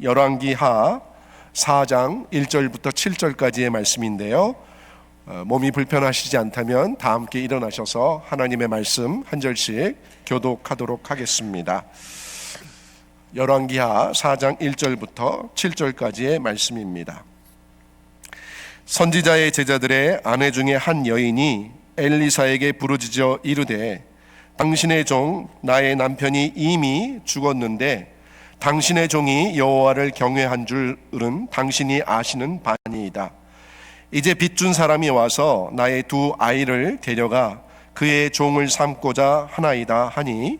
열왕기하 4장 1절부터 7절까지의 말씀인데요. 몸이 불편하시지 않다면 다 함께 일어나셔서 하나님의 말씀 한 절씩 교독하도록 하겠습니다. 열왕기하 4장 1절부터 7절까지의 말씀입니다. 선지자의 제자들의 아내 중에 한 여인이 엘리사에게 부르짖어 이르되 당신의 종 나의 남편이 이미 죽었는데 당신의 종이 여호와를 경외한 줄은 당신이 아시는 바니이다. 이제 빚준 사람이 와서 나의 두 아이를 데려가 그의 종을 삼고자 하나이다 하니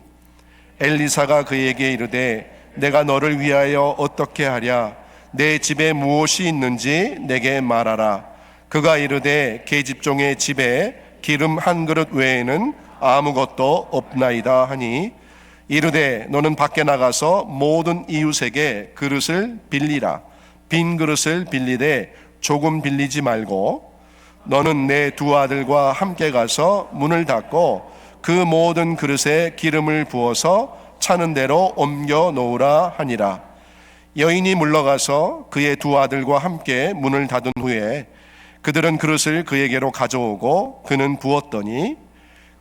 엘리사가 그에게 이르되 내가 너를 위하여 어떻게 하랴? 내 집에 무엇이 있는지 내게 말하라. 그가 이르되 계집종의 집에 기름 한 그릇 외에는 아무것도 없나이다 하니 이르되 너는 밖에 나가서 모든 이웃에게 그릇을 빌리라. 빈 그릇을 빌리되 조금 빌리지 말고 너는 내 두 아들과 함께 가서 문을 닫고 그 모든 그릇에 기름을 부어서 차는 대로 옮겨 놓으라 하니라. 여인이 물러가서 그의 두 아들과 함께 문을 닫은 후에 그들은 그릇을 그에게로 가져오고 그는 부었더니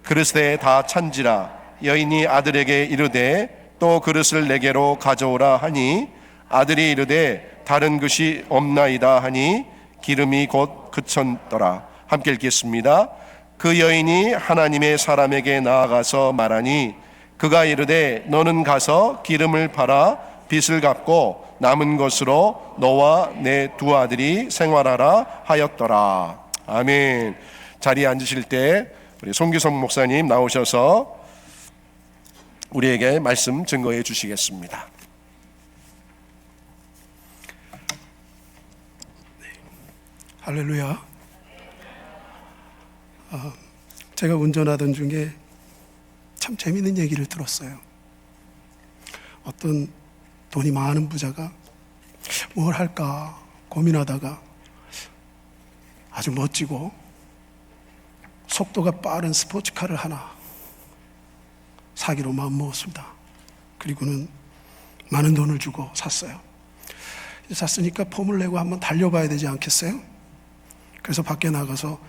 그릇에 다 찬지라. 여인이 아들에게 이르되 또 그릇을 내게로 가져오라 하니 아들이 이르되 다른 것이 없나이다 하니 기름이 곧 그쳤더라. 함께 읽겠습니다. 그 여인이 하나님의 사람에게 나아가서 말하니 그가 이르되 너는 가서 기름을 팔아 빚을 갚고 남은 것으로 너와 내 두 아들이 생활하라 하였더라. 아멘. 자리에 앉으실 때 우리 송규성 목사님 나오셔서 우리에게 말씀 증거해 주시겠습니다. 할렐루야. 제가 운전하던 중에 참 재미있는 얘기를 들었어요. 어떤 돈이 많은 부자가 뭘 할까 고민하다가 아주 멋지고 속도가 빠른 스포츠카를 하나 사기로 마음먹었습니다. 그리고는 많은 돈을 주고 샀어요. 샀으니까 폼을 내고 한번 달려봐야 되지 않겠어요? 그래서 밖에 나가서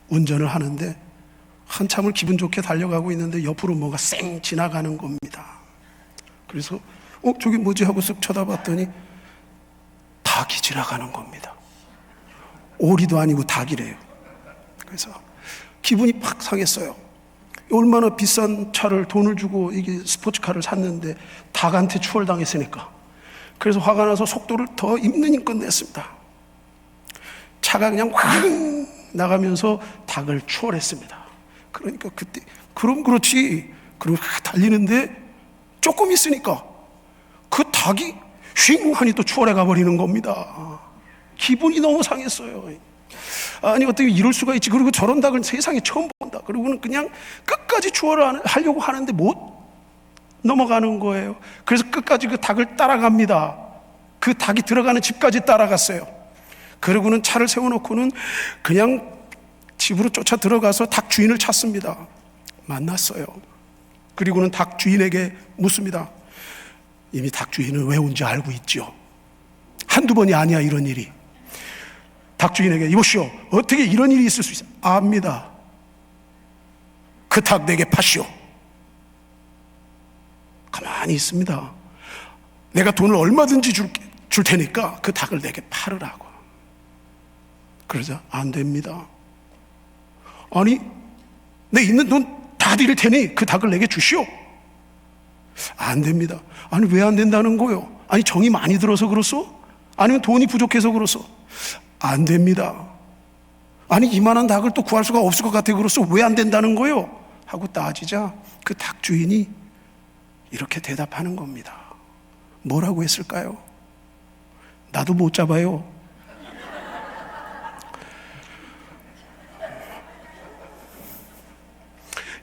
운전을 하는데 한참을 기분 좋게 달려가고 있는데 옆으로 뭐가 쌩 지나가는 겁니다. 그래서 저기 뭐지 하고 쓱 쳐다봤더니 닭이 지나가는 겁니다. 오리도 아니고 닭이래요. 그래서 기분이 팍 상했어요. 얼마나 비싼 차를 돈을 주고 이게 스포츠카를 샀는데 닭한테 추월당했으니까. 그래서 화가 나서 속도를 더 있는 힘껏 냈습니다. 차가 그냥 확 나가면서 닭을 추월했습니다. 그러니까 그때 그럼 그렇지. 그럼 달리는데 조금 있으니까 그 닭이 휙 하니 또 추월해 가버리는 겁니다. 기분이 너무 상했어요. 아니 어떻게 이럴 수가 있지. 그리고 저런 닭을 세상에 처음 본다. 그리고는 그냥 끝까지 추월을 하려고 하는데 못 넘어가는 거예요. 그래서 끝까지 그 닭을 따라갑니다. 그 닭이 들어가는 집까지 따라갔어요. 그리고는 차를 세워놓고는 그냥 집으로 쫓아 들어가서 닭 주인을 찾습니다. 만났어요. 그리고는 닭 주인에게 묻습니다. 이미 닭 주인은 왜 온지 알고 있죠? 한두 번이 아니야 이런 일이. 닭 주인에게 이보시오. 어떻게 이런 일이 있을 수 있어요? 압니다. 그 닭 내게 파시오. 가만히 있습니다. 내가 돈을 얼마든지 줄 테니까 그 닭을 내게 팔으라고. 그러자 안 됩니다. 아니 내 있는 돈 다 드릴 테니 그 닭을 내게 주시오. 안 됩니다. 아니 왜 안 된다는 거요? 아니 정이 많이 들어서 그렇소? 아니면 돈이 부족해서 그렇소? 안 됩니다. 아니 이만한 닭을 또 구할 수가 없을 것 같아 그렇소? 왜 안 된다는 거요? 하고 따지자 그 닭 주인이 이렇게 대답하는 겁니다. 뭐라고 했을까요? 나도 못 잡아요.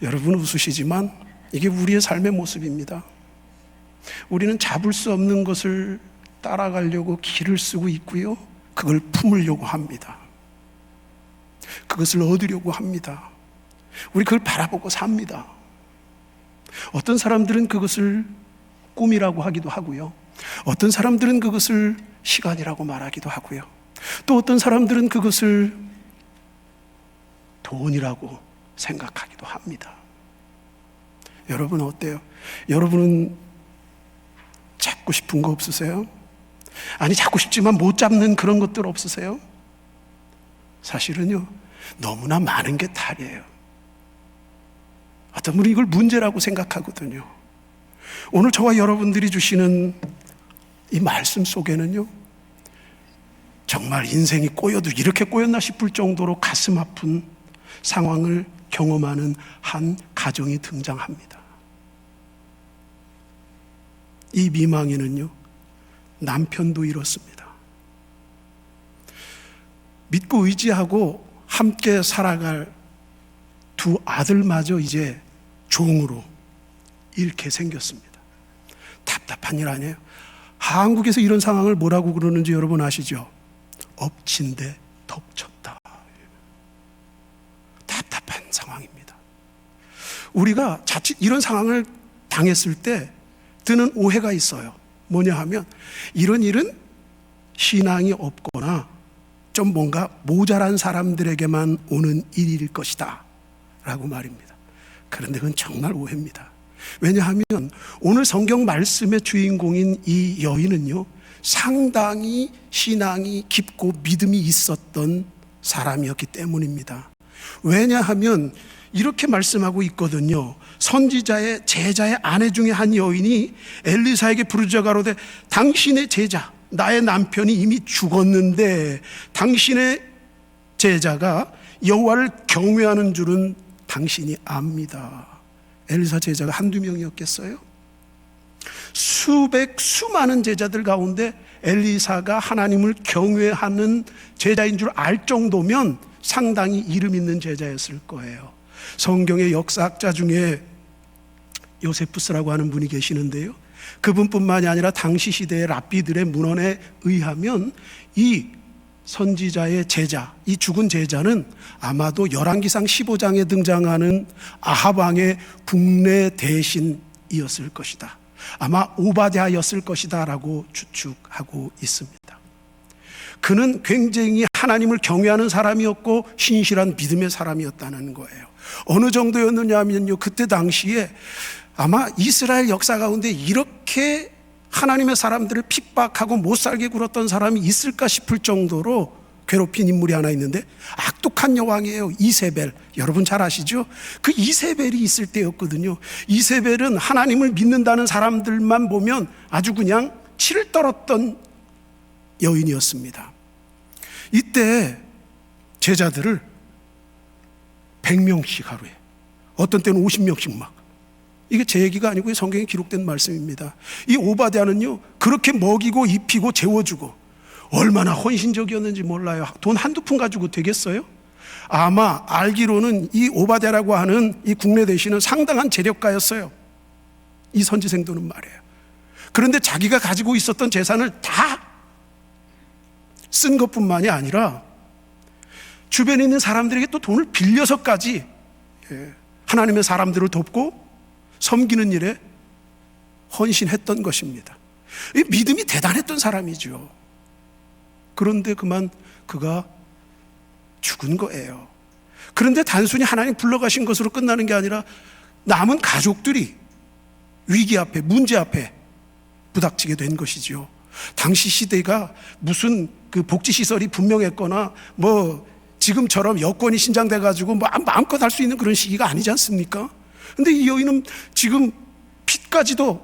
여러분 웃으시지만 이게 우리의 삶의 모습입니다. 우리는 잡을 수 없는 것을 따라가려고 길을 쓰고 있고요. 그걸 품으려고 합니다. 그것을 얻으려고 합니다. 우리 그걸 바라보고 삽니다. 어떤 사람들은 그것을 꿈이라고 하기도 하고요. 어떤 사람들은 그것을 시간이라고 말하기도 하고요. 또 어떤 사람들은 그것을 돈이라고 생각하기도 합니다. 여러분 어때요? 여러분은 잡고 싶은 거 없으세요? 아니, 잡고 싶지만 못 잡는 그런 것들 없으세요? 사실은요, 너무나 많은 게 탈이에요. 어떤 분이 이걸 문제라고 생각하거든요. 오늘 저와 여러분들이 주시는 이 말씀 속에는요, 정말 인생이 꼬여도 이렇게 꼬였나 싶을 정도로 가슴 아픈 상황을 경험하는 한 가정이 등장합니다. 이 미망이는요, 남편도 이렇습니다. 믿고 의지하고 함께 살아갈 두 아들마저 이제 종으로 잃게 생겼습니다. 답답한 일 아니에요? 한국에서 이런 상황을 뭐라고 그러는지 여러분 아시죠? 엎친 데 덮쳤다. 답답한 상황입니다. 우리가 자칫 이런 상황을 당했을 때 드는 오해가 있어요. 뭐냐 하면, 이런 일은 신앙이 없거나 좀 뭔가 모자란 사람들에게만 오는 일일 것이다 라고 말입니다. 그런데 그건 정말 오해입니다. 왜냐하면 오늘 성경 말씀의 주인공인 이 여인은요, 상당히 신앙이 깊고 믿음이 있었던 사람이었기 때문입니다. 왜냐하면 이렇게 말씀하고 있거든요. 선지자의 제자의 아내 중에 한 여인이 엘리사에게 부르짖어 가로되, 당신의 제자 나의 남편이 이미 죽었는데 당신의 제자가 여호와를 경외하는 줄은 당신이 압니다. 엘리사 제자가 한두 명이었겠어요? 수많은 제자들 가운데 엘리사가 하나님을 경외하는 제자인 줄 알 정도면 상당히 이름 있는 제자였을 거예요. 성경의 역사학자 중에 요세푸스라고 하는 분이 계시는데요, 그분뿐만이 아니라 당시 시대의 랍비들의 문헌에 의하면 이 선지자의 제자, 이 죽은 제자는 아마도 열왕기상 15장에 등장하는 아합 왕의 국내 대신이었을 것이다, 아마 오바댜였을 것이다 라고 추측하고 있습니다. 그는 굉장히 하나님을 경외하는 사람이었고 신실한 믿음의 사람이었다는 거예요. 어느 정도였느냐 하면요, 그때 당시에 아마 이스라엘 역사 가운데 이렇게 하나님의 사람들을 핍박하고 못살게 굴었던 사람이 있을까 싶을 정도로 괴롭힌 인물이 하나 있는데, 악독한 여왕이에요. 이세벨. 여러분 잘 아시죠? 그 이세벨이 있을 때였거든요. 이세벨은 하나님을 믿는다는 사람들만 보면 아주 그냥 치를 떨었던 여인이었습니다. 이때 제자들을 100명씩 하루에, 어떤 때는 50명씩 막, 이게 제 얘기가 아니고 성경에 기록된 말씀입니다. 이 오바댜는요, 그렇게 먹이고 입히고 재워주고 얼마나 헌신적이었는지 몰라요. 돈 한두 푼 가지고 되겠어요? 아마 알기로는 이 오바댜라고 하는 이 국내 대신은 상당한 재력가였어요. 이 선지생도는 말이에요. 그런데 자기가 가지고 있었던 재산을 다 쓴 것뿐만이 아니라 주변에 있는 사람들에게 또 돈을 빌려서까지 하나님의 사람들을 돕고 섬기는 일에 헌신했던 것입니다. 이 믿음이 대단했던 사람이죠. 그런데 그만 그가 죽은 거예요. 그런데 단순히 하나님 불러가신 것으로 끝나는 게 아니라 남은 가족들이 위기 앞에, 문제 앞에 부닥치게 된 것이죠. 당시 시대가 무슨 그 복지시설이 분명했거나 뭐 지금처럼 여권이 신장돼 가지고 마음껏 할 수 있는 그런 시기가 아니지 않습니까? 근데 이 여인은 지금 빚까지도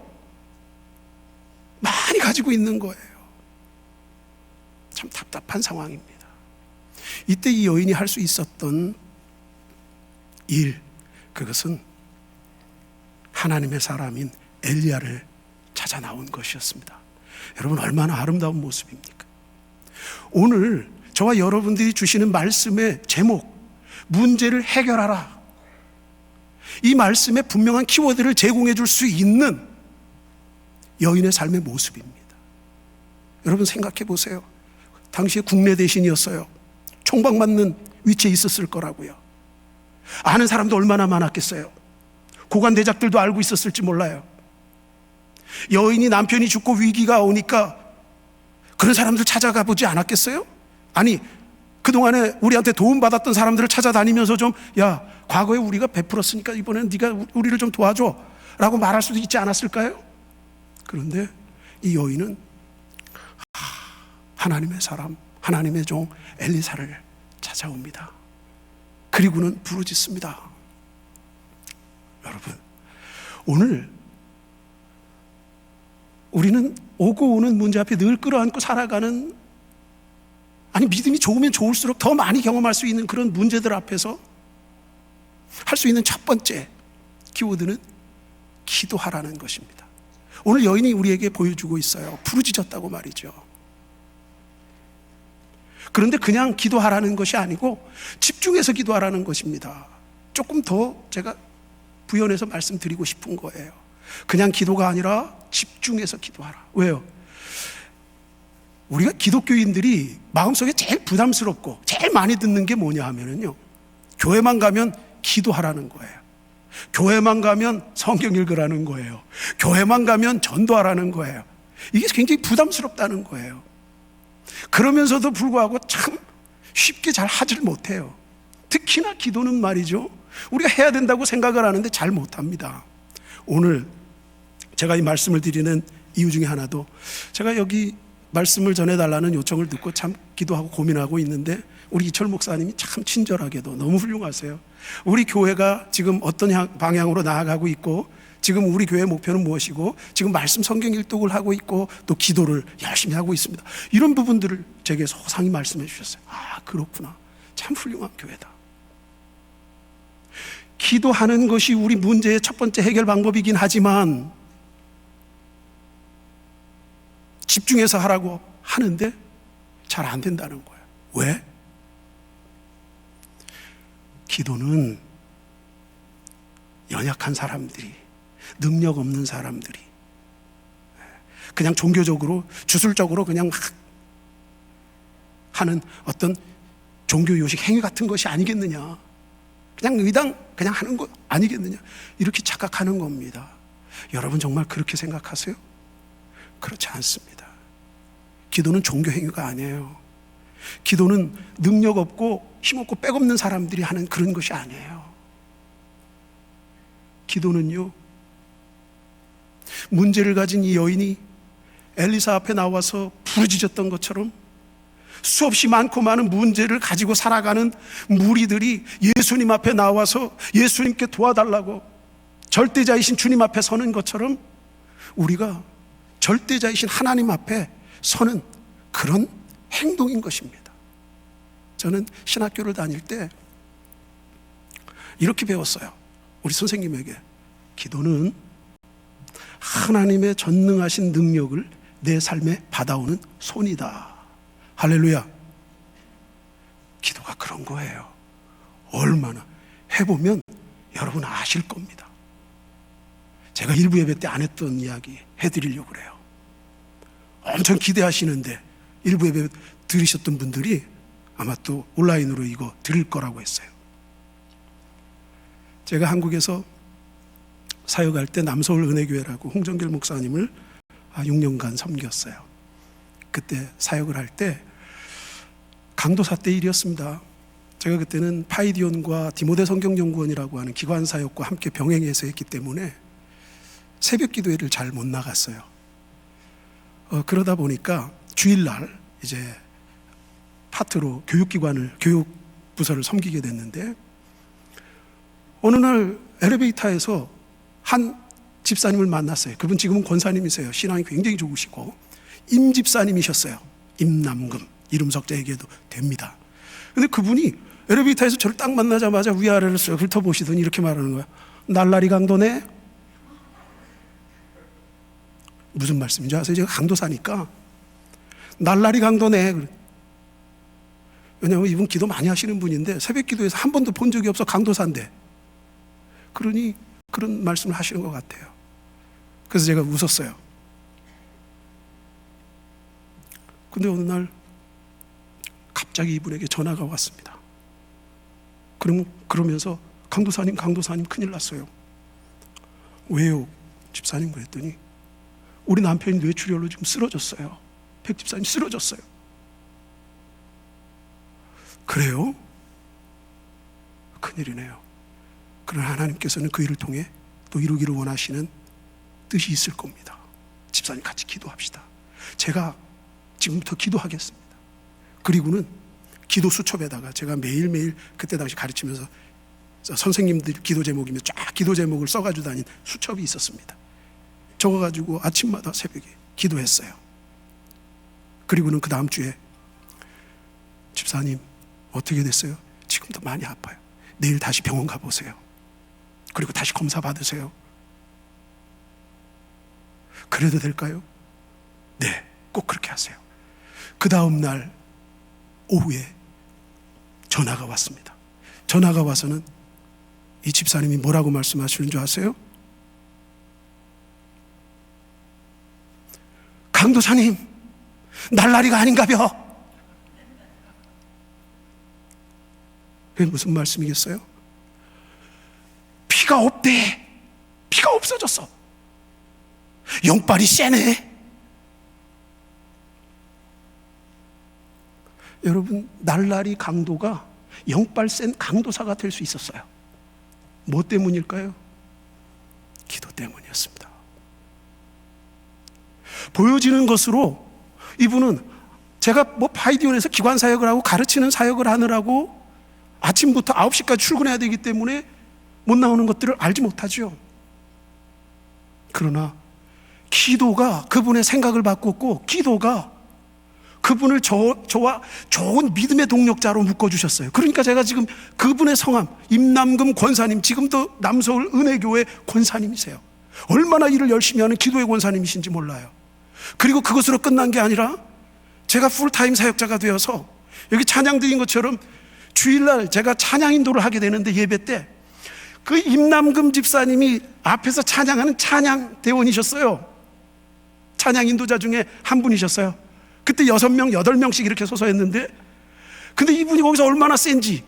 많이 가지고 있는 거예요. 참 답답한 상황입니다. 이때 이 여인이 할 수 있었던 일, 그것은 하나님의 사람인 엘리야를 찾아 나온 것이었습니다. 여러분, 얼마나 아름다운 모습입니까? 오늘 저와 여러분들이 주시는 말씀의 제목, 문제를 해결하라, 이 말씀에 분명한 키워드를 제공해 줄 수 있는 여인의 삶의 모습입니다. 여러분 생각해 보세요. 당시에 국내 대신이었어요. 총박맞는 위치에 있었을 거라고요. 아는 사람도 얼마나 많았겠어요. 고관 대작들도 알고 있었을지 몰라요. 여인이 남편이 죽고 위기가 오니까 그런 사람들 찾아가 보지 않았겠어요? 아니, 그동안에 우리한테 도움받았던 사람들을 찾아다니면서 좀, 야, 과거에 우리가 베풀었으니까 이번에는 네가 우리를 좀 도와줘 라고 말할 수도 있지 않았을까요? 그런데 이 여인은 하나님의 사람, 하나님의 종 엘리사를 찾아옵니다. 그리고는 부르짖습니다. 여러분, 오늘 우리는 오고 오는 문제 앞에 늘 끌어안고 살아가는, 아니 믿음이 좋으면 좋을수록 더 많이 경험할 수 있는 그런 문제들 앞에서 할 수 있는 첫 번째 키워드는 기도하라는 것입니다. 오늘 여인이 우리에게 보여주고 있어요. 부르짖었다고 말이죠. 그런데 그냥 기도하라는 것이 아니고 집중해서 기도하라는 것입니다. 조금 더 제가 부연해서 말씀드리고 싶은 거예요. 그냥 기도가 아니라 집중해서 기도하라. 왜요? 우리가 기독교인들이 마음속에 제일 부담스럽고 제일 많이 듣는 게 뭐냐 하면요, 교회만 가면 기도하라는 거예요. 교회만 가면 성경 읽으라는 거예요. 교회만 가면 전도하라는 거예요. 이게 굉장히 부담스럽다는 거예요. 그러면서도 불구하고 참 쉽게 잘 하질 못해요. 특히나 기도는 말이죠, 우리가 해야 된다고 생각을 하는데 잘 못합니다. 오늘 제가 이 말씀을 드리는 이유 중에 하나도, 제가 여기 말씀을 전해달라는 요청을 듣고 참 기도하고 고민하고 있는데, 우리 이철 목사님이 참 친절하게도 너무 훌륭하세요. 우리 교회가 지금 어떤 방향으로 나아가고 있고, 지금 우리 교회의 목표는 무엇이고, 지금 말씀 성경 일독을 하고 있고, 또 기도를 열심히 하고 있습니다. 이런 부분들을 제게 소상히 말씀해 주셨어요. 아, 그렇구나. 참 훌륭한 교회다. 기도하는 것이 우리 문제의 첫 번째 해결 방법이긴 하지만 집중해서 하라고 하는데 잘 안 된다는 거예요. 왜? 기도는 연약한 사람들이, 능력 없는 사람들이 그냥 종교적으로 주술적으로 그냥 막 하는 어떤 종교 요식 행위 같은 것이 아니겠느냐, 그냥 의당 그냥 하는 거 아니겠느냐, 이렇게 착각하는 겁니다. 여러분 정말 그렇게 생각하세요? 그렇지 않습니다. 기도는 종교 행위가 아니에요. 기도는 능력 없고 힘 없고 빽 없는 사람들이 하는 그런 것이 아니에요. 기도는요, 문제를 가진 이 여인이 엘리사 앞에 나와서 부르짖었던 것처럼 수없이 많고 많은 문제를 가지고 살아가는 무리들이 예수님 앞에 나와서 예수님께 도와달라고 절대자이신 주님 앞에 서는 것처럼 우리가 절대자이신 하나님 앞에 서는 그런 행동인 것입니다. 저는 신학교를 다닐 때 이렇게 배웠어요. 우리 선생님에게, 기도는 하나님의 전능하신 능력을 내 삶에 받아오는 손이다. 할렐루야. 기도가 그런 거예요. 얼마나 해보면 여러분 아실 겁니다. 제가 일부 예배 때 안 했던 이야기 해드리려고 그래요. 엄청 기대하시는데 일부 예배 들으셨던 분들이 아마 또 온라인으로 이거 들을 거라고 했어요. 제가 한국에서 사역할 때 남서울 은혜교회라고 홍정길 목사님을 6년간 섬겼어요. 그때 사역을 할 때 강도사 때 일이었습니다. 제가 그때는 파이디온과 디모데 성경연구원이라고 하는 기관 사역과 함께 병행해서 했기 때문에 새벽 기도회를 잘 못 나갔어요. 그러다 보니까 주일날 이제 파트로 교육부서를 섬기게 됐는데, 어느 날 엘리베이터에서 한 집사님을 만났어요. 그분 지금은 권사님이세요. 신앙이 굉장히 좋으시고 임 집사님이셨어요. 임남금, 이름 석자 얘기해도 됩니다. 근데 그분이 엘리베이터에서 저를 딱 만나자마자 위아래를 쓱 훑어보시더니 이렇게 말하는 거야. 날라리 강도네? 무슨 말씀인지 아세요? 제가 강도사니까 날라리 강도네. 왜냐하면 이분 기도 많이 하시는 분인데 새벽 기도에서 한 번도 본 적이 없어. 강도사인데. 그러니 그런 말씀을 하시는 것 같아요. 그래서 제가 웃었어요. 근데 어느 날 갑자기 이분에게 전화가 왔습니다. 그러면서 강도사님 큰일 났어요. 왜요? 집사님 그랬더니 우리 남편이 뇌출혈로 지금 쓰러졌어요. 백 집사님 쓰러졌어요. 그래요? 큰일이네요. 그러나 하나님께서는 그 일을 통해 또 이루기를 원하시는 뜻이 있을 겁니다. 집사님 같이 기도합시다. 제가 지금부터 기도하겠습니다. 그리고는 기도 수첩에다가 제가 매일매일 그때 당시 가르치면서 선생님들 기도 제목이면 쫙 기도 제목을 써가지고 다닌 수첩이 있었습니다. 적어가지고 아침마다 새벽에 기도했어요. 그리고는 그 다음 주에 집사님 어떻게 됐어요? 지금도 많이 아파요. 내일 다시 병원 가보세요. 그리고 다시 검사 받으세요. 그래도 될까요? 네, 꼭 그렇게 하세요. 그 다음 날 오후에 전화가 왔습니다. 전화가 와서는 이 집사님이 뭐라고 말씀하시는 줄 아세요? 강도사님, 날라리가 아닌가벼. 그게 무슨 말씀이겠어요? 피가 없대. 피가 없어졌어. 영빨이 세네. 여러분, 날라리 강도가 영빨 센 강도사가 될 수 있었어요. 뭐 때문일까요? 기도 때문이었습니다. 보여지는 것으로 이분은 제가 뭐 바이디온에서 기관 사역을 하고 가르치는 사역을 하느라고 아침부터 9시까지 출근해야 되기 때문에 못 나오는 것들을 알지 못하죠. 그러나 기도가 그분의 생각을 바꿨고, 기도가 그분을 저와 좋은 믿음의 동력자로 묶어주셨어요. 그러니까 제가 지금 그분의 성함 임남금 권사님, 지금도 남서울 은혜교회 권사님이세요. 얼마나 일을 열심히 하는 기도의 권사님이신지 몰라요. 그리고 그것으로 끝난 게 아니라 제가 풀타임 사역자가 되어서 여기 찬양 드린 것처럼 주일날 제가 찬양 인도를 하게 되는데, 예배 때 그 임남금 집사님이 앞에서 찬양하는 찬양 대원이셨어요. 찬양 인도자 중에 한 분이셨어요. 그때 6명, 8명씩 이렇게 서서 했는데, 근데 이분이 거기서 얼마나 센지,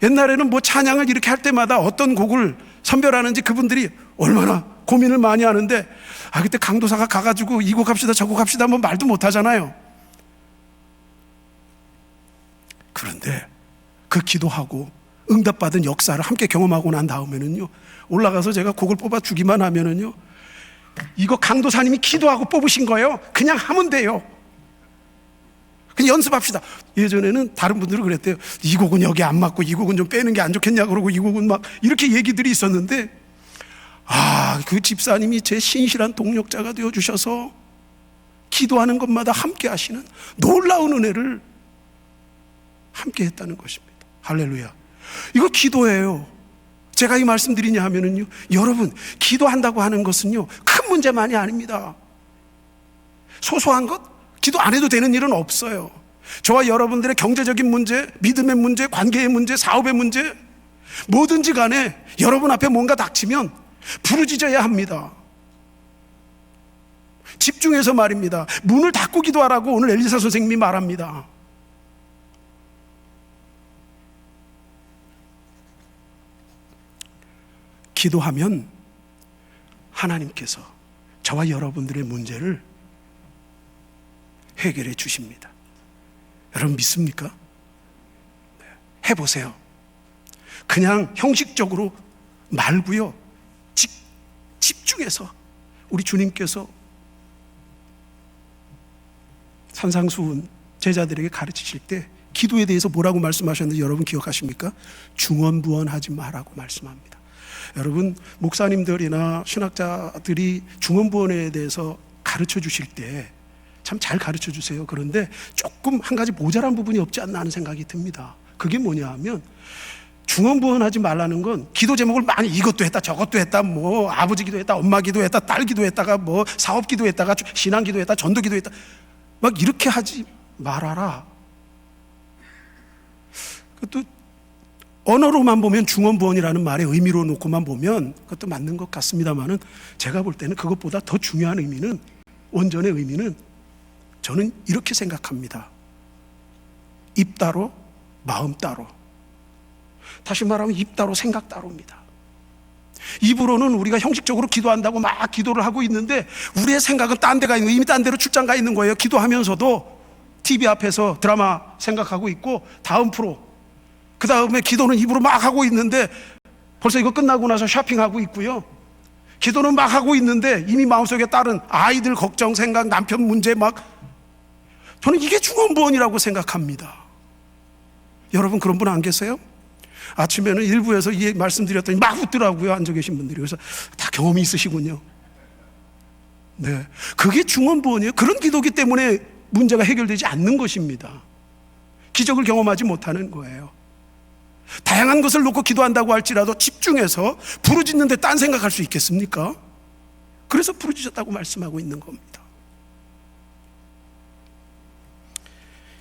옛날에는 뭐 찬양을 이렇게 할 때마다 어떤 곡을 선별하는지 그분들이 얼마나 고민을 많이 하는데, 그때 강도사가 가가지고 이 곡 합시다, 저 곡 합시다 뭐 말도 못 하잖아요. 그런데 그 기도하고 응답받은 역사를 함께 경험하고 난 다음에는요, 올라가서 제가 곡을 뽑아 주기만 하면은요, 이거 강도사님이 기도하고 뽑으신 거예요. 그냥 하면 돼요. 그냥 연습합시다. 예전에는 다른 분들은 그랬대요. 이 곡은 여기 안 맞고 이 곡은 좀 빼는 게 안 좋겠냐 그러고, 이 곡은 막 이렇게 얘기들이 있었는데, 그 집사님이 제 신실한 동력자가 되어주셔서 기도하는 것마다 함께 하시는 놀라운 은혜를 함께 했다는 것입니다. 할렐루야. 이거 기도예요. 제가 이 말씀 드리냐 하면은요, 여러분, 기도한다고 하는 것은요, 큰 문제만이 아닙니다. 소소한 것, 기도 안 해도 되는 일은 없어요. 저와 여러분들의 경제적인 문제, 믿음의 문제, 관계의 문제, 사업의 문제, 뭐든지 간에 여러분 앞에 뭔가 닥치면 부르짖어야 합니다. 집중해서 말입니다. 문을 닫고 기도하라고 오늘 엘리사 선생님이 말합니다. 기도하면 하나님께서 저와 여러분들의 문제를 해결해 주십니다. 여러분 믿습니까? 해보세요. 그냥 형식적으로 말고요, 집중해서 우리 주님께서 산상수훈 제자들에게 가르치실 때 기도에 대해서 뭐라고 말씀하셨는지 여러분 기억하십니까? 중언부언하지 마라고 말씀합니다. 여러분, 목사님들이나 신학자들이 중언부언에 대해서 가르쳐 주실 때 참 잘 가르쳐 주세요. 그런데 조금 한 가지 모자란 부분이 없지 않나 하는 생각이 듭니다. 그게 뭐냐 하면, 중언부언하지 말라는 건 기도 제목을 많이 이것도 했다 저것도 했다, 뭐 아버지 기도했다, 엄마 기도했다, 딸 기도했다가 뭐 사업 기도했다가 신앙 기도했다, 전도 기도했다, 막 이렇게 하지 말아라. 그것도 언어로만 보면 중언부언이라는 말의 의미로 놓고만 보면 그것도 맞는 것 같습니다만은, 제가 볼 때는 그것보다 더 중요한 의미는, 원전의 의미는 저는 이렇게 생각합니다. 입 따로 마음 따로. 다시 말하면 입 따로 생각 따로입니다. 입으로는 우리가 형식적으로 기도한다고 막 기도를 하고 있는데 우리의 생각은 딴 데가 있는 거예요. 이미 딴 데로 출장 가 있는 거예요. 기도하면서도 TV 앞에서 드라마 생각하고 있고 다음 프로, 그 다음에 기도는 입으로 막 하고 있는데 벌써 이거 끝나고 나서 쇼핑하고 있고요. 기도는 막 하고 있는데 이미 마음속에 다른 아이들 걱정, 생각, 남편 문제 막, 저는 이게 중언부언이라고 생각합니다. 여러분 그런 분 안 계세요? 아침에는 일부에서 이 말씀드렸더니 막 웃더라고요, 앉아 계신 분들이. 그래서 다 경험이 있으시군요. 네, 그게 중언부언이에요. 그런 기도기 때문에 문제가 해결되지 않는 것입니다. 기적을 경험하지 못하는 거예요. 다양한 것을 놓고 기도한다고 할지라도 집중해서 부르짖는데 딴 생각할 수 있겠습니까? 그래서 부르짖었다고 말씀하고 있는 겁니다.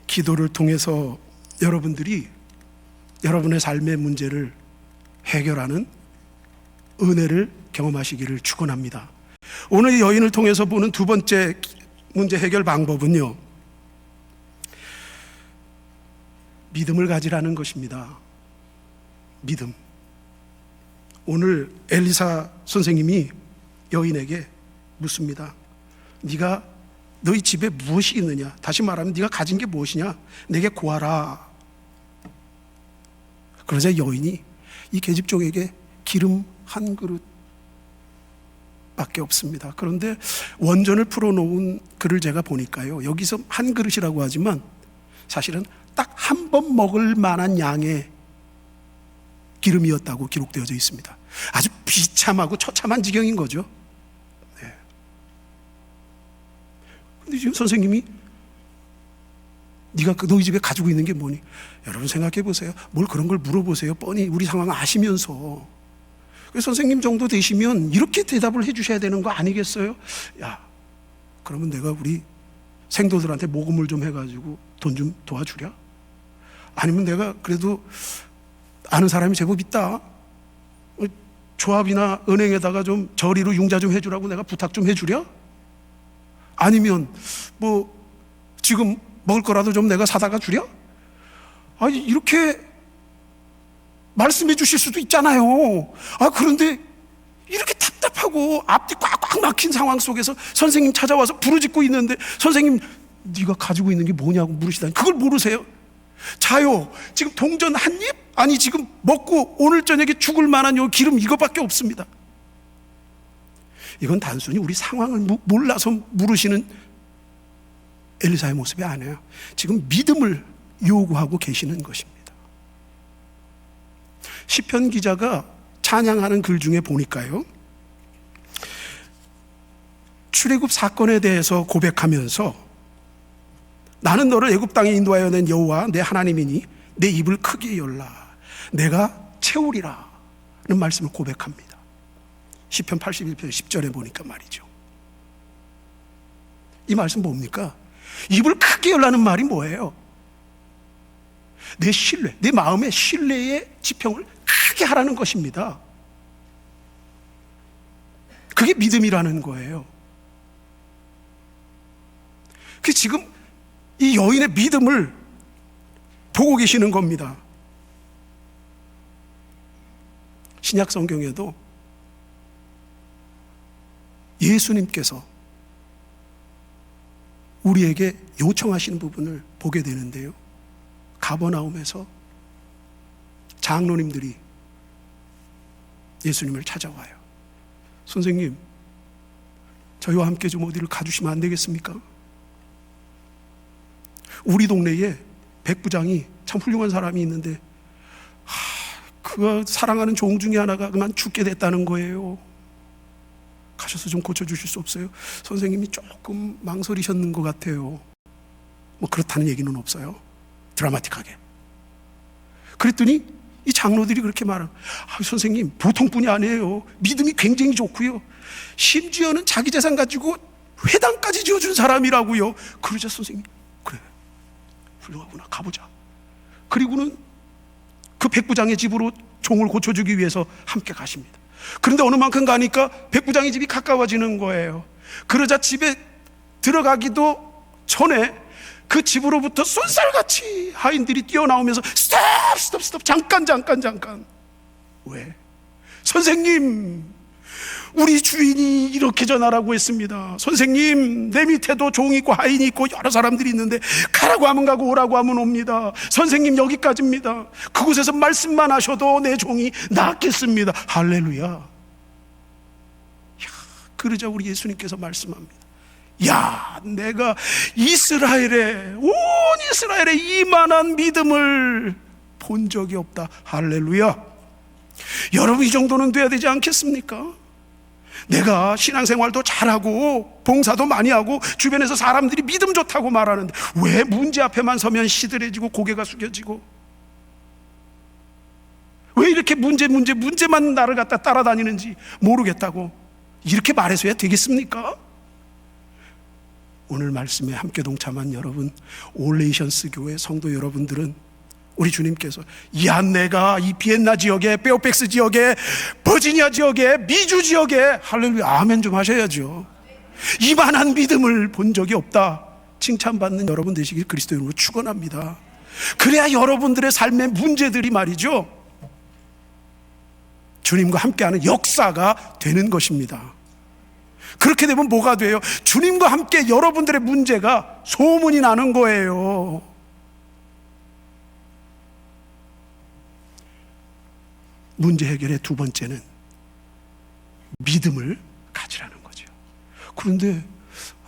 기도를 통해서 여러분들이 여러분의 삶의 문제를 해결하는 은혜를 경험하시기를 축원합니다. 오늘 이 여인을 통해서 보는 두 번째 문제 해결 방법은요, 믿음을 가지라는 것입니다. 믿음. 오늘 엘리사 선생님이 여인에게 묻습니다. 네가 너희 집에 무엇이 있느냐? 다시 말하면 네가 가진 게 무엇이냐? 내게 구하라. 그러자 여인이 이 계집종에게 기름 한 그릇 밖에 없습니다. 그런데 원전을 풀어놓은 글을 제가 보니까요, 여기서 한 그릇이라고 하지만 사실은 딱 한 번 먹을 만한 양의 기름이었다고 기록되어져 있습니다. 아주 비참하고 처참한 지경인 거죠. 네. 근데 지금 선생님이 네가 너희 집에 가지고 있는 게 뭐니? 여러분 생각해 보세요. 뭘 그런 걸 물어보세요. 뻔히 우리 상황을 아시면서. 선생님 정도 되시면 이렇게 대답을 해 주셔야 되는 거 아니겠어요? 야, 그러면 내가 우리 생도들한테 모금을 좀 해가지고 돈 좀 도와주랴? 아니면 내가 그래도 아는 사람이 제법 있다, 조합이나 은행에다가 좀 저리로 융자 좀 해주라고 내가 부탁 좀 해주랴? 아니면 뭐 지금 먹을 거라도 좀 내가 사다가 주랴? 아니, 이렇게 말씀해 주실 수도 있잖아요. 그런데 이렇게 답답하고 앞뒤 꽉꽉 막힌 상황 속에서 선생님 찾아와서 부르짖고 있는데 선생님 네가 가지고 있는 게 뭐냐고 물으시다니, 그걸 모르세요? 자요, 지금 동전 한 입? 아니 지금 먹고 오늘 저녁에 죽을 만한 요 기름 이거밖에 없습니다. 이건 단순히 우리 상황을 몰라서 물으시는 엘리사의 모습이 아니에요. 지금 믿음을 요구하고 계시는 것입니다. 시편 기자가 찬양하는 글 중에 보니까요, 출애굽 사건에 대해서 고백하면서 나는 너를 애굽 땅에 인도하여 낸 여호와 내 하나님이니 내 입을 크게 열라 내가 채우리라 는 말씀을 고백합니다. 시편 81편 10절에 보니까 말이죠. 이 말씀 뭡니까? 입을 크게 열라는 말이 뭐예요? 내 신뢰, 내 마음의 신뢰의 지평을 크게 하라는 것입니다. 그게 믿음이라는 거예요. 그 지금 이 여인의 믿음을 보고 계시는 겁니다. 신약 성경에도 예수님께서 우리에게 요청하시는 부분을 보게 되는데요, 가버나움에서 장로님들이 예수님을 찾아와요. 선생님, 저희와 함께 좀 어디를 가주시면 안 되겠습니까? 우리 동네에 백부장이 참 훌륭한 사람이 있는데 그가 사랑하는 종 중에 하나가 그만 죽게 됐다는 거예요. 가셔서 좀 고쳐주실 수 없어요? 선생님이 조금 망설이셨는 것 같아요. 뭐 그렇다는 얘기는 없어요. 드라마틱하게. 그랬더니 이 장로들이 그렇게 말하는, 선생님 보통뿐이 아니에요. 믿음이 굉장히 좋고요, 심지어는 자기 재산 가지고 회당까지 지어준 사람이라고요. 그러자 선생님, 그래 훌륭하구나, 가보자. 그리고는 그 백부장의 집으로 종을 고쳐주기 위해서 함께 가십니다. 그런데 어느 만큼 가니까 백부장의 집이 가까워지는 거예요. 그러자 집에 들어가기도 전에 그 집으로부터 쏜살같이 하인들이 뛰어나오면서 스톱 잠깐. 왜? 선생님, 우리 주인이 이렇게 전하라고 했습니다. 선생님, 내 밑에도 종이 있고 하인이 있고 여러 사람들이 있는데 가라고 하면 가고 오라고 하면 옵니다. 선생님, 여기까지입니다. 그곳에서 말씀만 하셔도 내 종이 낫겠습니다. 할렐루야. 그러자 우리 예수님께서 말씀합니다. 야, 내가 이스라엘에, 온 이스라엘에 이만한 믿음을 본 적이 없다. 할렐루야. 여러분, 이 정도는 돼야 되지 않겠습니까? 내가 신앙생활도 잘하고 봉사도 많이 하고 주변에서 사람들이 믿음 좋다고 말하는데 왜 문제 앞에만 서면 시들해지고 고개가 숙여지고, 왜 이렇게 문제만 나를 갖다 따라다니는지 모르겠다고 이렇게 말해서야 되겠습니까? 오늘 말씀에 함께 동참한 여러분, 올레이션스 교회 성도 여러분들은 우리 주님께서, 야, 내가 이 비엔나 지역에, 페어팩스 지역에, 버지니아 지역에, 미주 지역에, 할렐루야, 아멘 좀 하셔야죠. 이만한 믿음을 본 적이 없다 칭찬받는 여러분 되시길 그리스도 이름으로 축원합니다. 그래야 여러분들의 삶의 문제들이 말이죠, 주님과 함께하는 역사가 되는 것입니다. 그렇게 되면 뭐가 돼요? 주님과 함께 여러분들의 문제가 소문이 나는 거예요. 문제 해결의 두 번째는 믿음을 가지라는 거죠. 그런데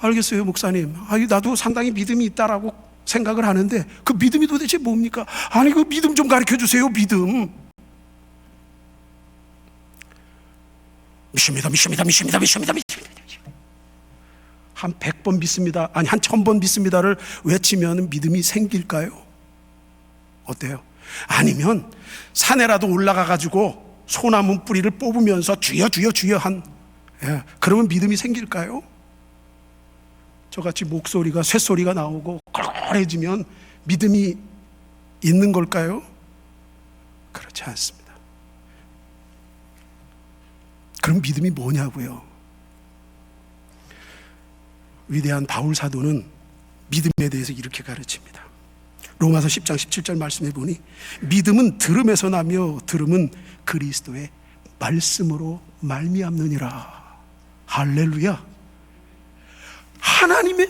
알겠어요, 목사님. 나도 상당히 믿음이 있다라고 생각을 하는데 그 믿음이 도대체 뭡니까? 아니, 그 믿음 좀 가르쳐 주세요. 믿음. 믿습니다. 한 100번 믿습니다, 아니 한 1000번 믿습니다를 외치면 믿음이 생길까요? 어때요? 아니면 산에라도 올라가 가지고 소나무 뿌리를 뽑으면서 주여 주여 주여 그러면 믿음이 생길까요? 저같이 목소리가 쇳소리가 나오고 껄껄해지면 믿음이 있는 걸까요? 그렇지 않습니다. 그럼 믿음이 뭐냐고요? 위대한 바울 사도는 믿음에 대해서 이렇게 가르칩니다. 로마서 10장 17절 말씀해 보니 믿음은 들음에서 나며 들음은 그리스도의 말씀으로 말미암느니라. 할렐루야. 하나님의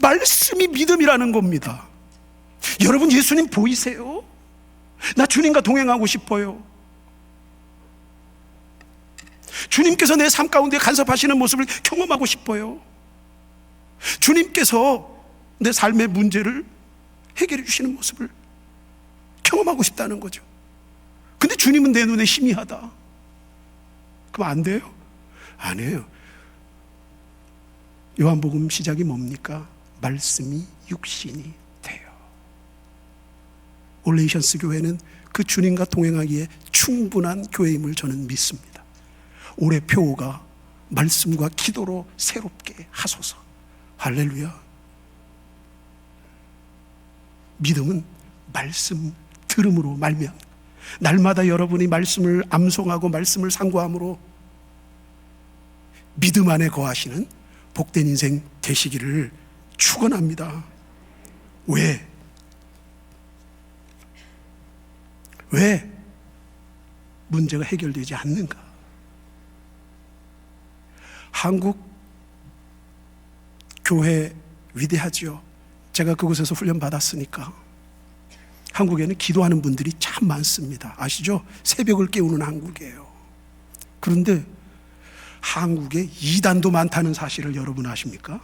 말씀이 믿음이라는 겁니다. 여러분, 예수님 보이세요? 나 주님과 동행하고 싶어요. 주님께서 내 삶 가운데 간섭하시는 모습을 경험하고 싶어요. 주님께서 내 삶의 문제를 해결해 주시는 모습을 경험하고 싶다는 거죠. 근데 주님은 내 눈에 희미하다. 그럼 안 돼요? 아니에요. 요한복음 시작이 뭡니까? 말씀이 육신이 돼요. 올레이션스 교회는 그 주님과 동행하기에 충분한 교회임을 저는 믿습니다. 올해 표어가 말씀과 기도로 새롭게 하소서. 할렐루야. 믿음은 말씀 들음으로 말미암다. 날마다 여러분이 말씀을 암송하고 말씀을 상고함으로 믿음 안에 거하시는 복된 인생 되시기를 축원합니다. 왜 문제가 해결되지 않는가? 한국 교회 위대하지요. 제가 그곳에서 훈련 받았으니까. 한국에는 기도하는 분들이 참 많습니다. 아시죠? 새벽을 깨우는 한국이에요. 그런데 한국에 이단도 많다는 사실을 여러분 아십니까?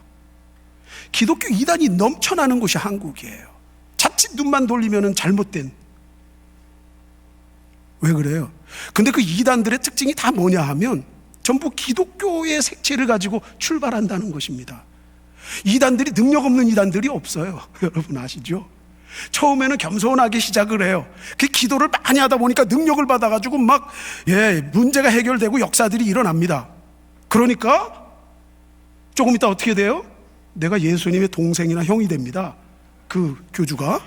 기독교 이단이 넘쳐나는 곳이 한국이에요. 자칫 눈만 돌리면 잘못된. 왜 그래요? 근데 그 이단들의 특징이 다 뭐냐 하면 전부 기독교의 색채를 가지고 출발한다는 것입니다. 이단들이, 능력 없는 이단들이 없어요. 여러분 아시죠? 처음에는 겸손하게 시작을 해요. 그 기도를 많이 하다 보니까 능력을 받아가지고 막 문제가 해결되고 역사들이 일어납니다. 그러니까 조금 있다 어떻게 돼요? 내가 예수님의 동생이나 형이 됩니다. 그 교주가.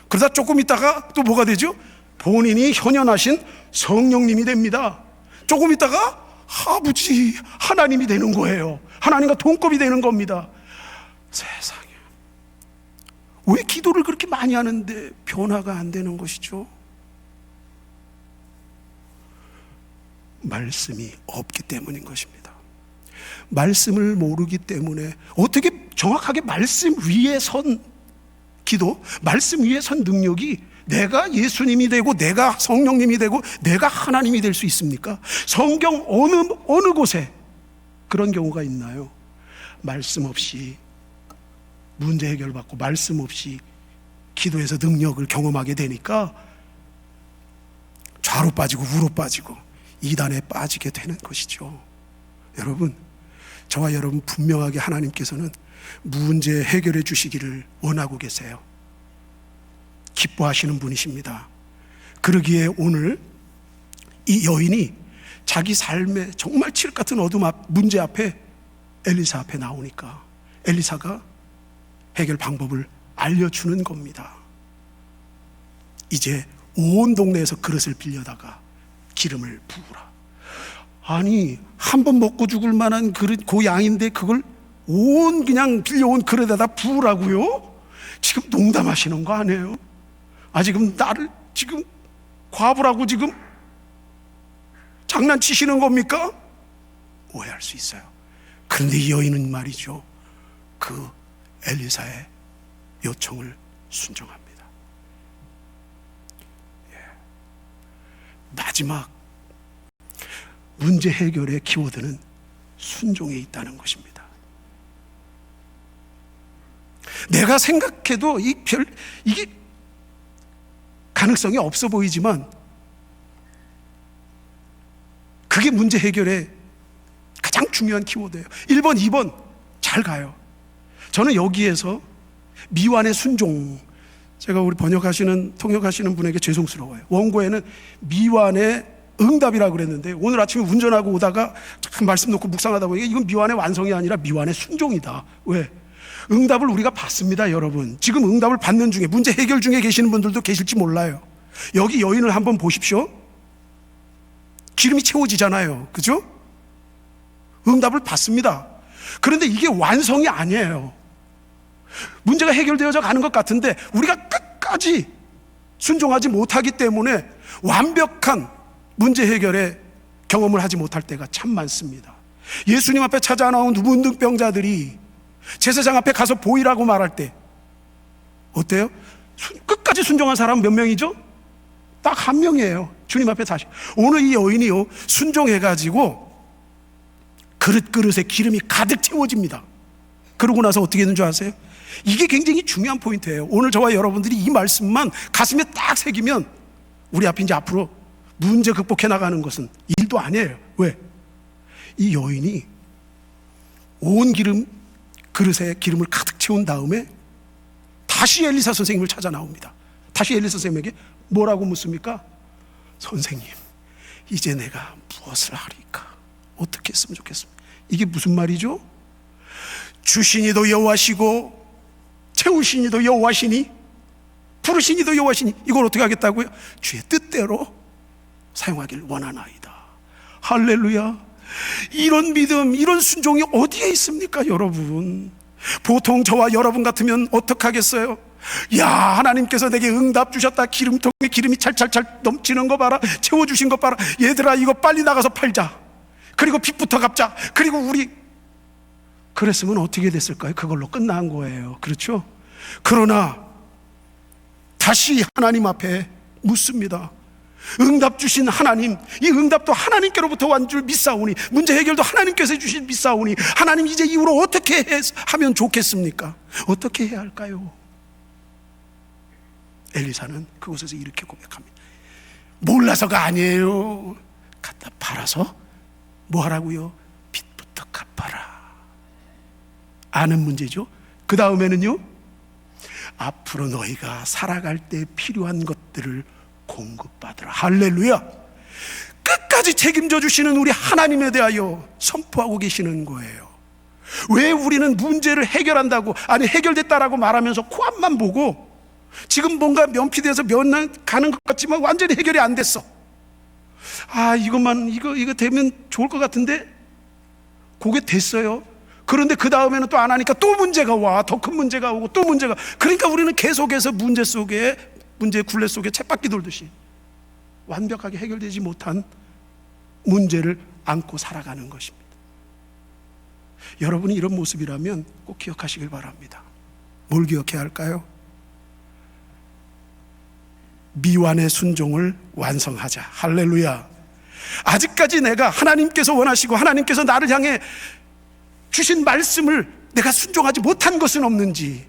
그러다 조금 있다가 또 뭐가 되죠? 본인이 현현하신 성령님이 됩니다. 조금 있다가 아버지 하나님이 되는 거예요. 하나님과 동급이 되는 겁니다. 세상에, 왜 기도를 그렇게 많이 하는데 변화가 안 되는 것이죠? 말씀이 없기 때문인 것입니다. 말씀을 모르기 때문에 어떻게 정확하게 말씀 위에 선 기도, 말씀 위에 선 능력이 내가 예수님이 되고 내가 성령님이 되고 내가 하나님이 될 수 있습니까? 성경 어느 곳에 그런 경우가 있나요? 말씀 없이 문제 해결받고 말씀 없이 기도에서 능력을 경험하게 되니까 좌로 빠지고 우로 빠지고 이단에 빠지게 되는 것이죠. 여러분, 저와 여러분 분명하게 하나님께서는 문제 해결해 주시기를 원하고 계세요. 기뻐하시는 분이십니다. 그러기에 오늘 이 여인이 자기 삶의 정말 칠흑 같은 어둠 문제 앞에 엘리사 앞에 나오니까 엘리사가 해결 방법을 알려주는 겁니다. 이제 온 동네에서 그릇을 빌려다가 기름을 부으라. 아니, 한 번 먹고 죽을 만한 그릇, 그 양인데 그걸 그냥 빌려온 그릇에다 부으라고요? 지금 농담하시는 거 아니에요? 지금 나를 지금 과부라고 지금 장난치시는 겁니까? 오해할 수 있어요. 그런데 이 여인은 말이죠, 그 엘리사의 요청을 순종합니다. 마지막 문제 해결의 키워드는 순종에 있다는 것입니다. 내가 생각해도 이게 가능성이 없어 보이지만 그게 문제 해결의 가장 중요한 키워드예요. 1번, 2번 잘 가요. 저는 여기에서 미완의 순종, 제가 우리 통역하시는 분에게 죄송스러워요. 원고에는 미완의 응답이라고 그랬는데 오늘 아침에 운전하고 오다가 참 말씀 놓고 묵상하다 보니까 이건 미완의 완성이 아니라 미완의 순종이다. 왜? 응답을 우리가 받습니다, 여러분. 지금 응답을 받는 중에, 문제 해결 중에 계시는 분들도 계실지 몰라요. 여기 여인을 한번 보십시오. 기름이 채워지잖아요, 그죠? 응답을 받습니다. 그런데 이게 완성이 아니에요. 문제가 해결되어져 가는 것 같은데 우리가 끝까지 순종하지 못하기 때문에 완벽한 문제 해결의 경험을 하지 못할 때가 참 많습니다. 예수님 앞에 찾아 나온 문둥병자들이 제사장 앞에 가서 보이라고 말할 때 어때요? 끝까지 순종한 사람은 몇 명이죠? 딱 한 명이에요. 주님 앞에 다시. 오늘 이 여인이요, 순종해가지고 그릇에 기름이 가득 채워집니다. 그러고 나서 어떻게 되는 줄 아세요? 이게 굉장히 중요한 포인트예요. 오늘 저와 여러분들이 이 말씀만 가슴에 딱 새기면 우리 앞에 이제 앞으로 문제 극복해 나가는 것은 일도 아니에요. 왜? 이 여인이 온 그릇에 기름을 가득 채운 다음에 다시 엘리사 선생님을 찾아 나옵니다. 다시 엘리사 선생님에게 뭐라고 묻습니까? 선생님, 이제 내가 무엇을 하리까? 어떻게 했으면 좋겠습니까? 이게 무슨 말이죠? 주시니도 여호와시고 채우시니도 여호와시니 부르시니도 여호와시니 이걸 어떻게 하겠다고요? 주의 뜻대로 사용하길 원하나이다. 할렐루야. 이런 믿음, 이런 순종이 어디에 있습니까, 여러분? 보통 저와 여러분 같으면 어떡하겠어요? 야, 하나님께서 내게 응답 주셨다. 기름통에 기름이 찰찰찰 넘치는 거 봐라. 채워주신 거 봐라. 얘들아, 이거 빨리 나가서 팔자. 그리고 빚부터 갚자. 그리고 우리 그랬으면 어떻게 됐을까요? 그걸로 끝난 거예요. 그렇죠? 그러나 다시 하나님 앞에 묻습니다. 응답 주신 하나님, 이 응답도 하나님께로부터 온 줄 믿사오니, 문제 해결도 하나님께서 주신 믿사오니, 하나님 이제 이후로 어떻게 하면 좋겠습니까? 어떻게 해야 할까요? 엘리사는 그곳에서 이렇게 고백합니다. 몰라서가 아니에요. 갖다 팔아서 뭐 하라고요? 빚부터 갚아라. 아는 문제죠. 그 다음에는요, 앞으로 너희가 살아갈 때 필요한 것들을 공급받으라. 할렐루야. 끝까지 책임져 주시는 우리 하나님에 대하여 선포하고 계시는 거예요. 왜 우리는 문제를 해결한다고, 아니 해결됐다라고 말하면서 코앞만 보고 지금 뭔가 면피돼서 면난 가는 것 같지만 완전히 해결이 안 됐어. 이거 되면 좋을 것 같은데 그게 됐어요. 그런데 그 다음에는 또 안 하니까 또 문제가 와. 더 큰 문제가 오고 또 문제가. 그러니까 우리는 계속해서 문제 굴레 속에 쳇바퀴 돌듯이 완벽하게 해결되지 못한 문제를 안고 살아가는 것입니다. 여러분이 이런 모습이라면 꼭 기억하시길 바랍니다. 뭘 기억해야 할까요? 미완의 순종을 완성하자. 할렐루야. 아직까지 내가 하나님께서 원하시고 하나님께서 나를 향해 주신 말씀을 내가 순종하지 못한 것은 없는지,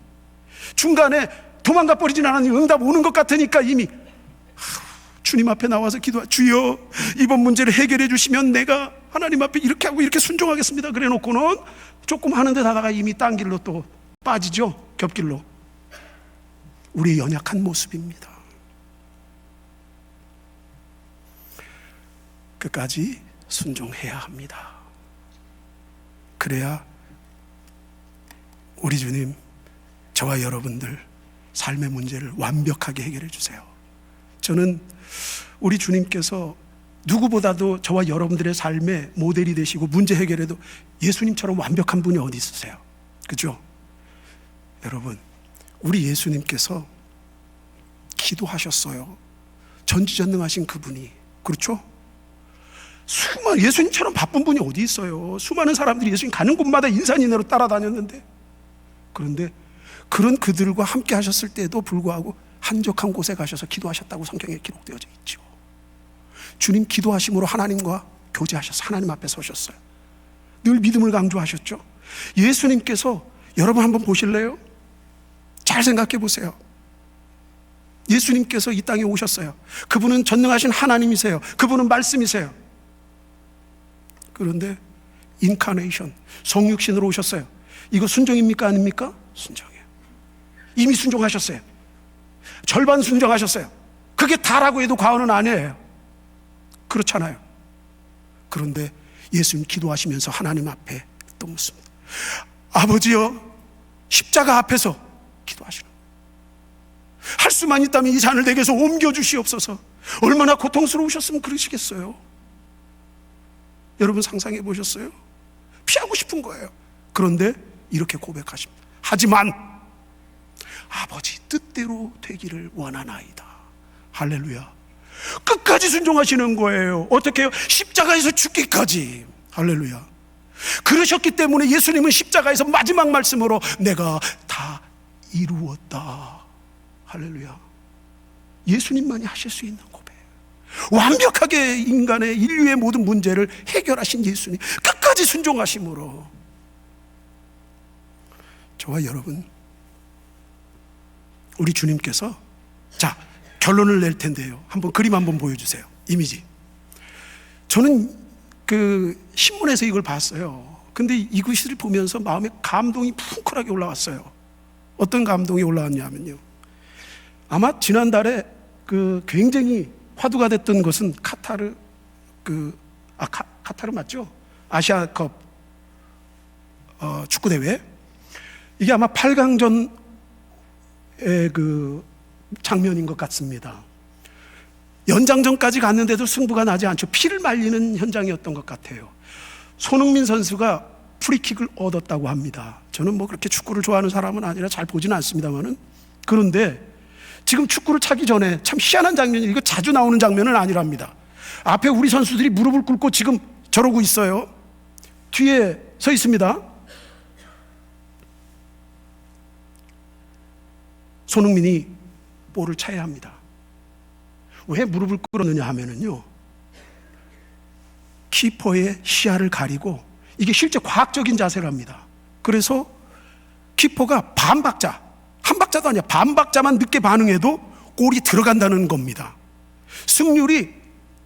중간에 도망가 버리진 않았는지 응답 오는 것 같으니까 이미 주님 앞에 나와서 기도하, 주여 이번 문제를 해결해 주시면 내가 하나님 앞에 이렇게 하고 이렇게 순종하겠습니다 그래 놓고는 조금 하는데 다가 이미 딴 길로 또 빠지죠. 겹길로. 우리의 연약한 모습입니다. 끝까지 순종해야 합니다. 그래야 우리 주님, 저와 여러분들 삶의 문제를 완벽하게 해결해 주세요. 저는 우리 주님께서 누구보다도 저와 여러분들의 삶의 모델이 되시고 문제 해결에도 예수님처럼 완벽한 분이 어디 있으세요? 그죠? 여러분, 우리 예수님께서 기도하셨어요. 전지전능하신 그분이. 그렇죠? 예수님처럼 바쁜 분이 어디 있어요? 수많은 사람들이 예수님 가는 곳마다 인산인해로 따라다녔는데, 그런데 그런 그들과 함께 하셨을 때에도 불구하고 한적한 곳에 가셔서 기도하셨다고 성경에 기록되어져 있죠. 주님 기도하심으로 하나님과 교제하셔서 하나님 앞에 서셨어요. 늘 믿음을 강조하셨죠. 예수님께서, 여러분 한번 보실래요? 잘 생각해 보세요. 예수님께서 이 땅에 오셨어요. 그분은 전능하신 하나님이세요. 그분은 말씀이세요. 그런데 인카네이션, 성육신으로 오셨어요. 이거 순종입니까 아닙니까? 순종이에요. 이미 순종하셨어요. 절반 순종하셨어요. 그게 다라고 해도 과언은 아니에요. 그렇잖아요. 그런데 예수님 기도하시면서 하나님 앞에 또 묻습니다. 아버지여, 십자가 앞에서 기도하시는 거예요. 할 수만 있다면 이 잔을 내게서 옮겨주시옵소서. 얼마나 고통스러우셨으면 그러시겠어요. 여러분 상상해 보셨어요? 피하고 싶은 거예요. 그런데 이렇게 고백하십니다. 하지만 아버지 뜻대로 되기를 원하나이다. 할렐루야. 끝까지 순종하시는 거예요. 어떻게 해요? 십자가에서 죽기까지. 할렐루야. 그러셨기 때문에 예수님은 십자가에서 마지막 말씀으로 내가 다 이루었다. 할렐루야. 예수님만이 하실 수 있는 고백. 완벽하게 인간의 인류의 모든 문제를 해결하신 예수님, 끝까지 순종하심으로 저와 여러분, 우리 주님께서, 자, 결론을 낼 텐데요. 한번 그림 한번 보여주세요. 이미지. 저는 그 신문에서 이걸 봤어요. 근데 이것을 보면서 마음에 감동이 쿵클하게 올라왔어요. 어떤 감동이 올라왔냐면요, 아마 지난달에 그 굉장히 화두가 됐던 것은 카타르 카타르 맞죠? 아시아컵 축구 대회. 이게 아마 8강전의 그 장면인 것 같습니다. 연장전까지 갔는데도 승부가 나지 않죠. 피를 말리는 현장이었던 것 같아요. 손흥민 선수가 프리킥을 얻었다고 합니다. 저는 뭐 그렇게 축구를 좋아하는 사람은 아니라 잘 보지는 않습니다만은, 그런데 지금 축구를 차기 전에 참 희한한 장면이, 이거 자주 나오는 장면은 아니랍니다. 앞에 우리 선수들이 무릎을 꿇고 지금 저러고 있어요. 뒤에 서 있습니다. 손흥민이 볼을 차야 합니다. 왜 무릎을 꿇었느냐 하면은요, 키퍼의 시야를 가리고, 이게 실제 과학적인 자세랍니다. 그래서 키퍼가 반 박자, 한 박자도 아니야, 반 박자만 늦게 반응해도 골이 들어간다는 겁니다. 승률이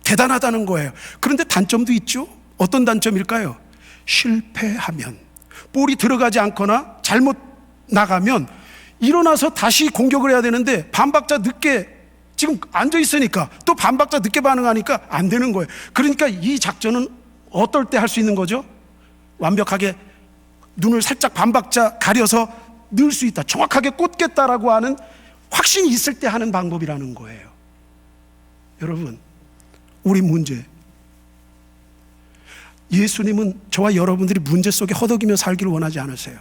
대단하다는 거예요. 그런데 단점도 있죠. 어떤 단점일까요? 실패하면, 볼이 들어가지 않거나 잘못 나가면 일어나서 다시 공격을 해야 되는데 반박자 늦게, 지금 앉아 있으니까 또 반박자 늦게 반응하니까 안 되는 거예요. 그러니까 이 작전은 어떨 때 할 수 있는 거죠? 완벽하게 눈을 살짝 반박자 가려서 넣을 수 있다, 정확하게 꽂겠다라고 하는 확신이 있을 때 하는 방법이라는 거예요. 여러분, 우리 문제, 예수님은 저와 여러분들이 문제 속에 허덕이며 살기를 원하지 않으세요.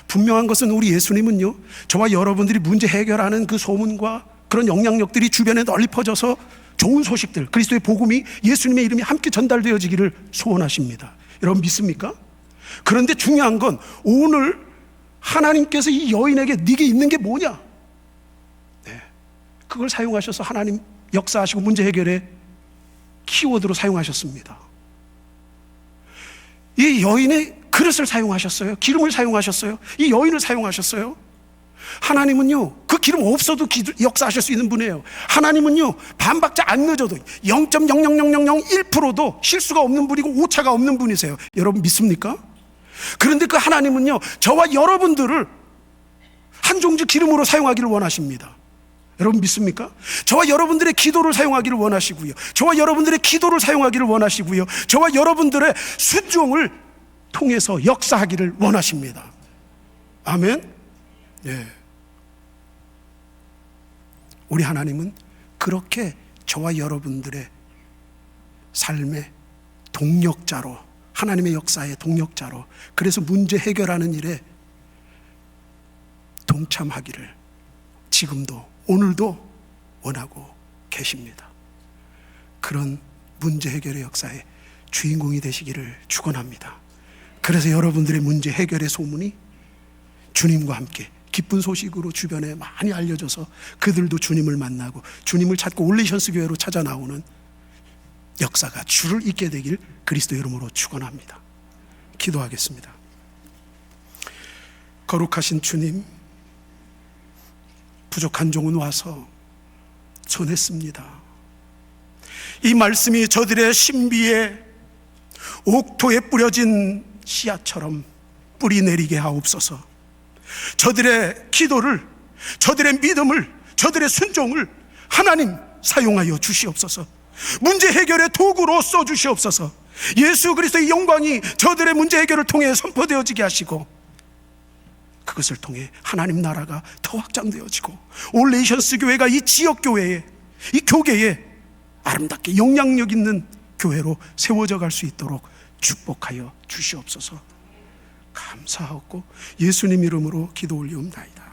분명한 것은 우리 예수님은요, 저와 여러분들이 문제 해결하는 그 소문과 그런 영향력들이 주변에 널리 퍼져서 좋은 소식들, 그리스도의 복음이, 예수님의 이름이 함께 전달되어지기를 소원하십니다. 여러분 믿습니까? 그런데 중요한 건 오늘 하나님께서 이 여인에게 네게 있는 게 뭐냐? 네. 그걸 사용하셔서 하나님 역사하시고 문제 해결의 키워드로 사용하셨습니다. 이 여인의 그릇을 사용하셨어요. 기름을 사용하셨어요. 이 여인을 사용하셨어요. 하나님은요, 그 기름 없어도 역사하실 수 있는 분이에요. 하나님은요, 반박자 안 늦어도 0.00001%도 실수가 없는 분이고 오차가 없는 분이세요. 여러분 믿습니까? 그런데 그 하나님은요, 저와 여러분들을 한 종지 기름으로 사용하기를 원하십니다. 여러분 믿습니까? 저와 여러분들의 기도를 사용하기를 원하시고요, 저와 여러분들의 기도를 사용하기를 원하시고요, 저와 여러분들의 순종을 통해서 역사하기를 원하십니다. 아멘. 예. 우리 하나님은 그렇게 저와 여러분들의 삶의 동력자로, 하나님의 역사의 동력자로, 그래서 문제 해결하는 일에 동참하기를 지금도 오늘도 원하고 계십니다. 그런 문제 해결의 역사의 주인공이 되시기를 축원합니다. 그래서 여러분들의 문제 해결의 소문이 주님과 함께 기쁜 소식으로 주변에 많이 알려져서 그들도 주님을 만나고 주님을 찾고 올레이션스 교회로 찾아 나오는 역사가 줄을 잇게 되길 그리스도 이름으로 축원합니다. 기도하겠습니다. 거룩하신 주님, 부족한 종은 와서 전했습니다. 이 말씀이 저들의 신비에 옥토에 뿌려진 씨앗처럼 뿌리 내리게 하옵소서. 저들의 기도를, 저들의 믿음을, 저들의 순종을 하나님 사용하여 주시옵소서. 문제 해결의 도구로 써주시옵소서. 예수 그리스도의 영광이 저들의 문제 해결을 통해 선포되어지게 하시고, 그것을 통해 하나님 나라가 더 확장되어지고 올레이션스 교회가 이 지역 교회에, 이 교계에 아름답게 영향력 있는 교회로 세워져 갈 수 있도록 축복하여 주시옵소서. 감사하고 예수님 이름으로 기도 올리옵나이다.